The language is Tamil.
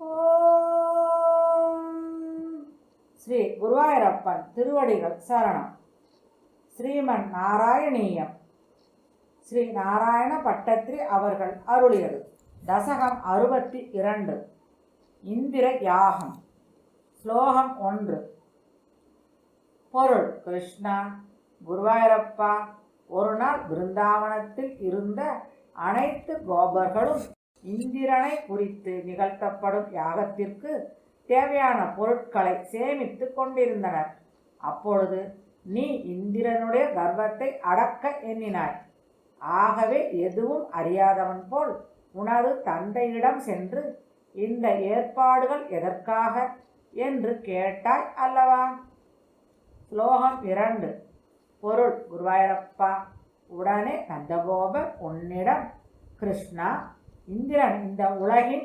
ஓம் ஸ்ரீ குருவாயூரப்பன் திருவடிகள் சரணம். ஸ்ரீமன் நாராயணீயம் ஸ்ரீ நாராயண பட்டத்திரி அவர்கள் அருளியது. தசகம் 62. இந்திர யாகம். ஸ்லோகம் 1. பொருள். கிருஷ்ணா, குருவாயூரப்பா, ஒரு நாள் பிருந்தாவனத்தில் இருந்த அனைத்து கோபர்களும் இந்திரனை குறித்து நிகழ்த்தப்படும் யாகத்திற்கு தேவையான பொருட்களை சேமித்து கொண்டிருந்தனர். அப்பொழுது நீ இந்திரனுடைய கர்வத்தை அடக்க எண்ணினாய். ஆகவே எதுவும் அறியாதவன் போல் உனது தந்தையிடம் சென்று இந்த ஏற்பாடுகள் எதற்காக என்று கேட்டாய் அல்லவா? ஸ்லோகம் 2. பொருள். குருவாயூரப்பா, உடனே நந்தகோபர் உன்னிடம், கிருஷ்ணா, இந்திரன் இந்த உலகின்